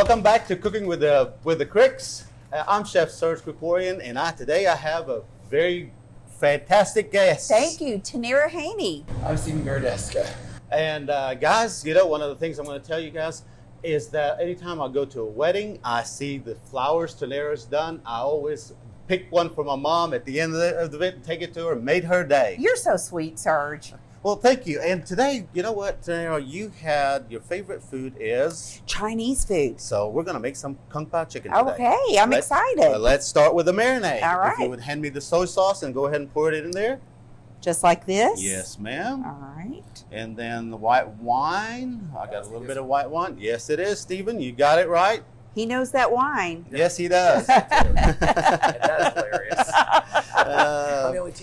Welcome back to Cooking with the Kriks. I'm Chef Serge Krikorian, and today I have a very fantastic guest. Thank you, Tanarah Haynie. I'm Stephen Beradesca. And guys, you know, one of the things I'm going to tell you guys is that anytime I go to a wedding, I see the flowers Tanarah's done. I always pick one for my mom at the end of the event and take it to her. Made her day. You're so sweet, Serge. Well, thank you. And today, you know what, Tanarah, you had your favorite food is Chinese food. So we're going to make some Kung Pao Chicken today. Okay, I'm excited. Let's start with the marinade. All right. If you would hand me the soy sauce and go ahead and pour it in there. Just like this? Yes, ma'am. All right. And then the white wine. I got a little bit of white wine. Yes, it is, Stephen. You got it right. He knows that wine. Yes, he does. That's hilarious.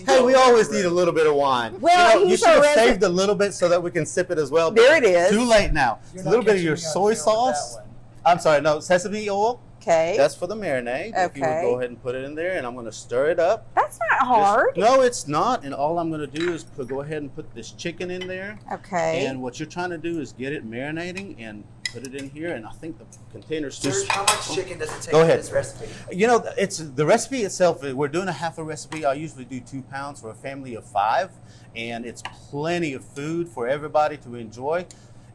Hey, we always need a little bit of wine. Well, you should have saved a little bit so that we can sip it as well. There it is. Too late now. A little bit of your soy sauce. I'm sorry, no, sesame oil. Okay. That's for the marinade. Okay. If you would go ahead and put it in there, and I'm going to stir it up. That's not hard. No, it's not. And all I'm going to do is go ahead and put this chicken in there. Okay. And what you're trying to do is get it marinating and put it in here. And I think the container's too. Serge, how much chicken does it take Go for ahead. this recipe? You know, it's the recipe itself. We're doing a half a recipe. I usually do 2 pounds for a family of 5, and it's plenty of food for everybody to enjoy.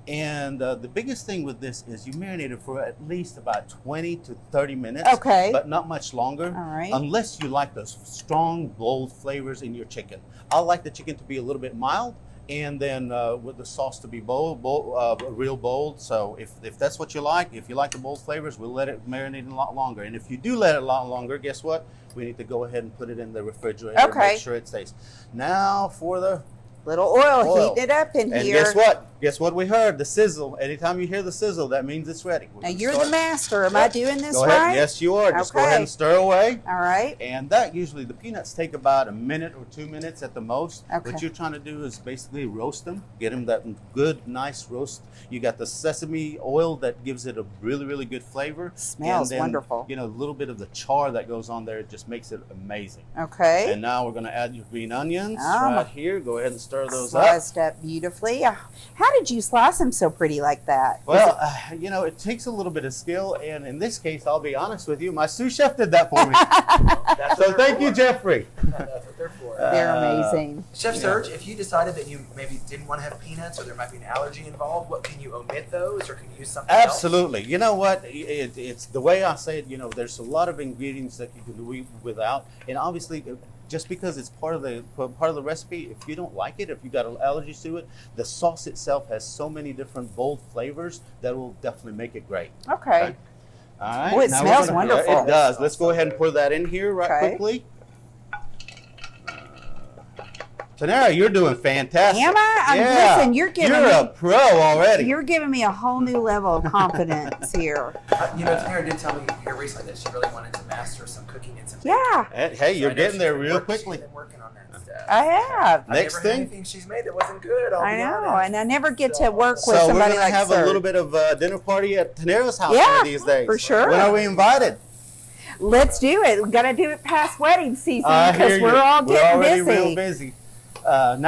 And the biggest thing with this is you marinate it for at least about 20 to 30 minutes. Okay. But not much longer. All right. Unless you like those strong, bold flavors in your chicken. I like the chicken to be a little bit mild, and then with the sauce to be real bold. So if that's what you like, if you like the bold flavors, we'll let it marinate a lot longer. And if you do let it a lot longer, guess what? We need to go ahead and put it in the refrigerator. Okay. Make sure it stays. Now for the Little oil, heating it up in and here. guess what? Guess what we heard? The sizzle. Anytime you hear the sizzle, that means it's ready. Now you're the master. Am I doing this Go ahead. right? Yes, you are. Just go Okay. ahead and stir away. All right. And that usually, the peanuts take about a minute or 2 minutes at the most. Okay. What you're trying to do is basically roast them, get them that good, nice roast. You got the sesame oil that gives it a really, really good flavor. Smells and then, wonderful. You know, a little bit of the char that goes on there, it just makes it amazing. Okay. And now we're going to add your green onions Oh. right here. Go ahead and stir those up. Sliced up beautifully. How did you slice them so pretty like that? Well, you know, it takes a little bit of skill, and in this case, I'll be honest with you, my sous chef did that for me. So thank you, Jeffrey. That's what they're for. They're amazing. Chef Serge, if you decided that you maybe didn't want to have peanuts or there might be an allergy involved, what can you omit those or can you use something else? Absolutely. You know what? It's the way I say it. You know, there's a lot of ingredients that you can do without, and obviously, just because it's part of the recipe, if you don't like it, if you got allergies to it, the sauce itself has so many different bold flavors that will definitely make it great. Okay. All right. Oh, it Now smells wonderful. It does. Let's go ahead and pour that in here Okay. quickly. Tanarah, you're doing fantastic. Am I? Yeah. Listen, you're a pro already. You're giving me a whole new level of confidence here. You know, Tanarah did tell me here recently that she really wanted to master some cooking and some Yeah, Hey, you're I know getting she's there been real working- quickly. She's been working on that stuff. I have. I've Next never had thing? anything she's made that wasn't good. I'll I be know, honest. and I never get to work with So we're somebody going to like have Serge. a little bit of a dinner party at Tanarah's house Yeah, one of these days. for sure. When are we invited? Let's do it. We got to do it past wedding season I hear because you. we're all We're getting already busy. real busy. And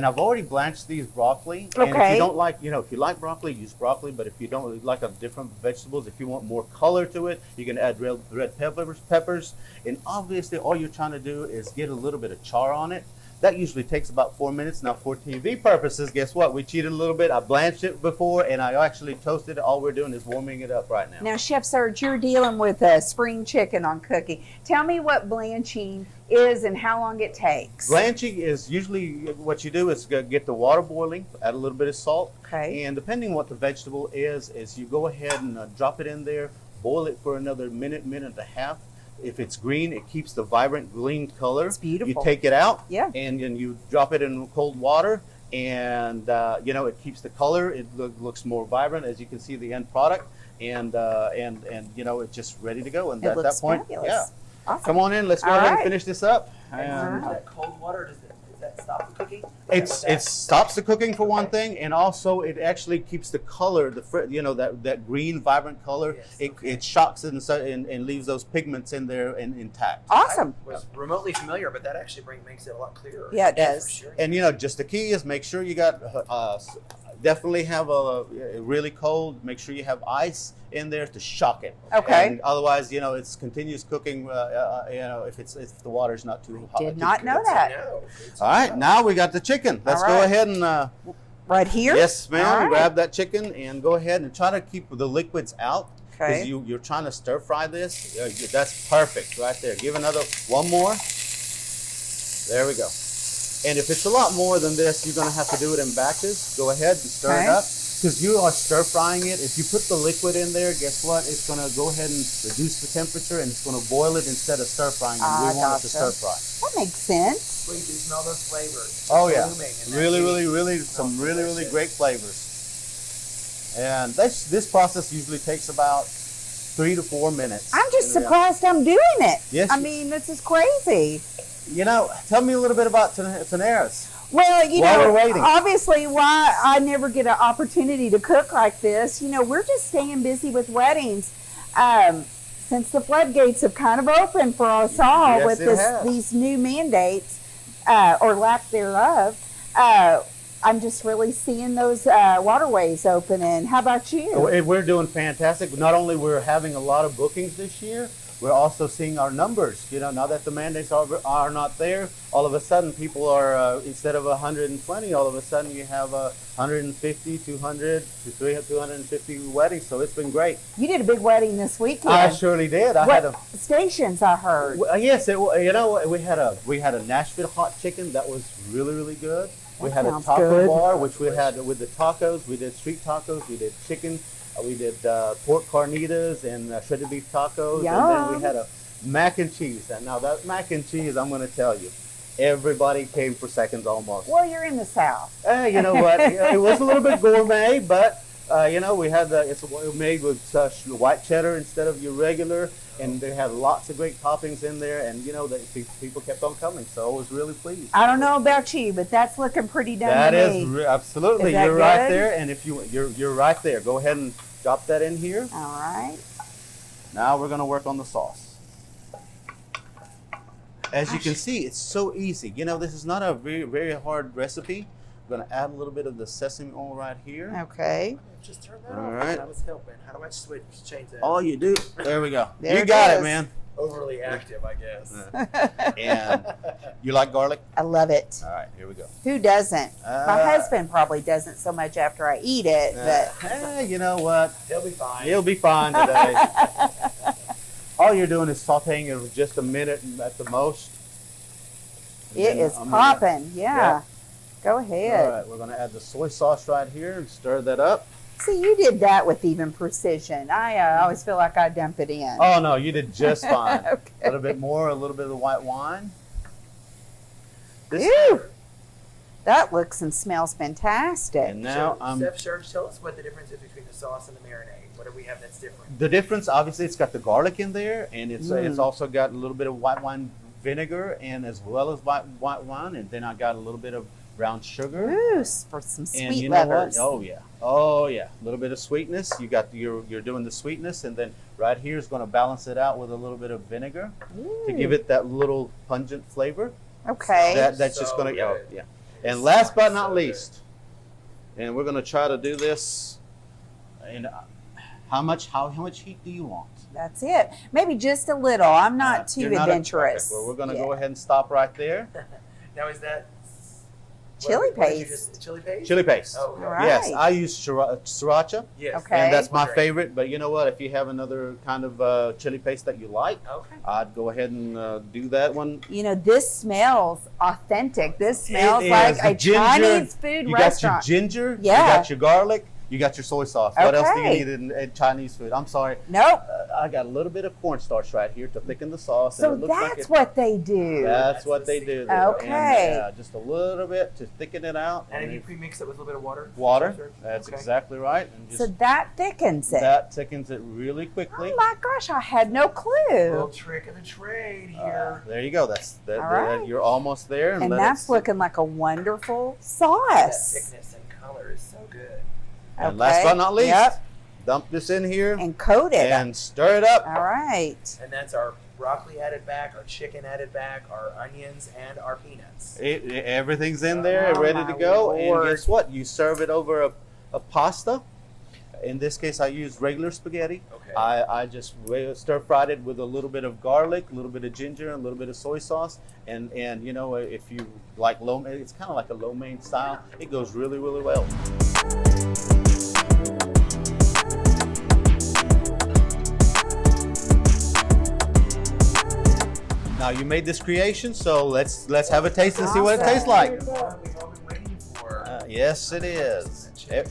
I've already blanched these broccoli. And if Okay. you don't like, if you like broccoli, use broccoli. But if you don't like different vegetables, if you want more color to it, you can add red peppers. And obviously, all you're trying to do is get a little bit of char on it. That usually takes about 4 minutes. Now, for TV purposes, guess what? We cheated a little bit. I blanched it before, and I actually toasted it. All we're doing is warming it up right now. Now, Chef Serge, you're dealing with spring chicken on cooking. Tell me what blanching is and how long it takes. Blanching is usually what you do is get the water boiling, add a little bit of salt, Okay. and depending what the vegetable is you go ahead and drop it in there, boil it for another minute and a half. If it's green, it keeps the vibrant green color. It's beautiful. You take it out, Yeah. and then you drop it in cold water, and it keeps the color. It looks more vibrant, as you can see the end product, and it's just ready to go. And It at looks that point, fabulous. yeah. Awesome. Come on in. Let's go All ahead right. and finish this up. And And that cold water, does that stop the cooking? it stops the cooking for one thing, and also it actually keeps the color, that green vibrant color. Yes, It shocks it and leaves those pigments in there and intact. Awesome. I was remotely familiar, but that actually makes it a lot clearer. Yeah, it For does. sure. And just the key is make sure you got definitely have a really cold. Make sure you have ice in there to shock it. Okay. And otherwise, you know, it's continuous cooking. You know, if the water's not too hot. Did not know Good to that. know. Good to All right, know. now we got the chicken. Let's All go right. ahead and Right here? yes, ma'am. All right. Grab that chicken and go ahead and try to keep the liquids out. Okay. Because you're trying to stir fry this. That's perfect right there. Give another one more. There we go. And if it's a lot more than this, you're going to have to do it in batches. Go ahead and stir it Okay. up. Because you are stir frying it. If you put the liquid in there, guess what? It's going to go ahead and reduce the temperature and it's going to boil it instead of stir frying. And we want it to gotcha. stir fry. That makes sense. So you can smell those flavors. Oh yeah, blooming in that really, heat. some Oh, really delicious. great flavors. And this process usually takes about 3 to 4 minutes. I'm just in reality. surprised I'm doing it. Yes, I you- mean, this is crazy. You know, tell me a little bit about Tanarah's. Well, you While know, we're waiting. obviously why I never get an opportunity to cook like this, you know, we're just staying busy with weddings. Since the floodgates have kind of opened for us all Yes, with it has. these new mandates, or lack thereof, I'm just really seeing those waterways opening. How about you? We're doing fantastic. Not only we're having a lot of bookings this year, we're also seeing our numbers. You know, now that the mandates are not there, all of a sudden people are, instead of 120, all of a sudden you have 150, 200 to 300, 250 weddings. So it's been great. You did a big wedding this weekend. I surely did. I what had a stations I heard? Well, yes, you know, we had a Nashville hot chicken that was really good. We That had a sounds taco good. bar, which we had with the tacos. We did street tacos. We did chicken. We did pork carnitas and shredded beef tacos. And then Yum. we had a mac and cheese. And now that mac and cheese, I'm going to tell you, everybody came for seconds almost. Well, you're in the South. You know what? It was a little bit gourmet, but you know, we had it's made with white cheddar instead of your regular, and they had lots of great toppings in there, and you know, people kept on coming, so I was really pleased. I don't know about you, but that's looking pretty done That to is me. absolutely, Is that you're right good? there, and if you're right there, go ahead and drop that in here. All right. Now we're going to work on the sauce. As you can see, it's so easy. You know, this is not a very hard recipe. I'm going to add a little bit of the sesame oil right here. Okay. Just turn that All off. right. I was helping. How do I switch? Change that. All you do, there we go. There You it got is. it, man. Overly active, I guess. And you like garlic? I love it. All right, here we go. Who doesn't? My husband probably doesn't so much after I eat it, but You know what? He'll be fine. He'll be fine today. All you're doing is sauteing it for just a minute at the most. And it then is I'm gonna- popping. Yeah. Go All ahead. right, we're going to add the soy sauce right here and stir that up. See, you did that with even precision. I always feel like I dump it in. Oh, no, you did just fine. Okay. A little bit more, a little bit of the white wine. This, Ew. That looks and smells fantastic. and now I'm... Chef Serge, tell us what the difference is between the sauce and the marinade. What do we have that's different? The difference, obviously, it's got the garlic in there, and it's also got a little bit of white wine vinegar, and as well as white wine, and then I got a little bit of brown sugar. Ooh, for some sweet And you know lovers. what? Oh yeah, a little bit of sweetness. You're doing the sweetness, and then right here is going to balance it out with a little bit of vinegar to give it that little pungent flavor. Okay. That's just So going to good. yeah. It And is last but so not good. least, and we're going to try to do this. And how much heat do you want? That's it. Maybe just a little. I'm not too You're not adventurous. okay, well, we're going to Yeah. go ahead and stop right there. Now is that Chili what did you paste. just- chili paste? Chili paste. Oh, okay. All right. Yes, I use sriracha. Yes. Okay. And that's my Great. favorite. But you know what? If you have another kind of chili paste that you like, Okay. I'd go ahead and do that one. You know, this smells authentic. This smells It like is. a The ginger, Chinese food You restaurant. got your ginger. Yeah. You got your garlic. You got your soy sauce. What else do you Okay. need in Chinese food? I'm sorry. Nope. I got a little bit of cornstarch right here to thicken the sauce. So and it looks that's like it, what they do. That's That's what the they do. secret. There. Okay. And, just a little bit to thicken it out. And have then you pre-mixed it with a little bit of water? water. Serge? That's Okay. exactly right. And So just that thickens it. that thickens it really quickly. Oh my gosh, I had no Little clue. trick of the trade here. There you go. That's that. All right. You're almost there. And let that's it, looking like a wonderful That sauce. thickness and color is so good. And last but not least, Yep. dump this in here And coat it. and stir it up. All right. And that's our broccoli added back, our chicken added back, our onions, and our peanuts. Everything's in there, Oh, ready my to go. Lord. And guess what? You serve it over of pasta. In this case, I used regular spaghetti. Okay. I just stir fried it with a little bit of garlic, a little bit of ginger, and a little bit of soy sauce. And you know, if you like lo mein, it's kind of like a lo mein style. It goes really, really well. Now you made this creation, so let's have a taste and see what it tastes like. What are we all been waiting for? Yes, it is.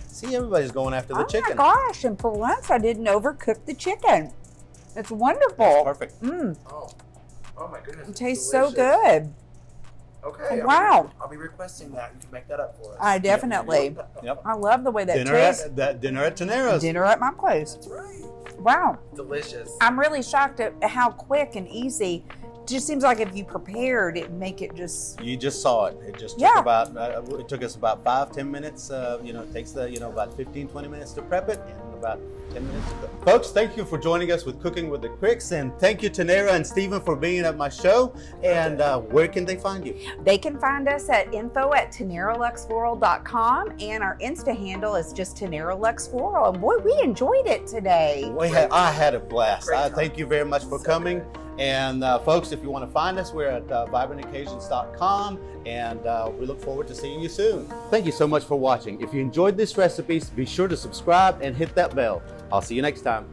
See, everybody's going after the chicken. Oh my gosh, and for once I didn't overcook the chicken. It's wonderful. That's perfect. Oh my goodness. It it's tastes so delicious. good. Okay. Wow. I'll be requesting that. You can make that up for us. I definitely. Yep. I love the way that Dinner tastes. at Tanarah's. Dinner at my place. That's right. Wow. Delicious. I'm really shocked at how quick and easy. It just seems like if you prepared, it'd make it just. You just saw it. It just took Yeah. about. It took us about 5-10 minutes. You know, it takes about 15-20 minutes to prep it, and about 10 minutes to cook. Folks, thank you for joining us with Cooking with the Kriks, and thank you Tanarah and Stephen for being at my show. And where can they find you? They can find us at info@TanarahLuxeFloral.com, and our Insta handle is just Tanarah Luxe Floral. And boy, we enjoyed it today. I had a blast. Great time. Thank you very much for coming. good. And folks, if you want to find us, we're at vibrantoccasions.com, and we look forward to seeing you soon. Thank you so much for watching. If you enjoyed this recipe, be sure to subscribe and hit that bell. I'll see you next time.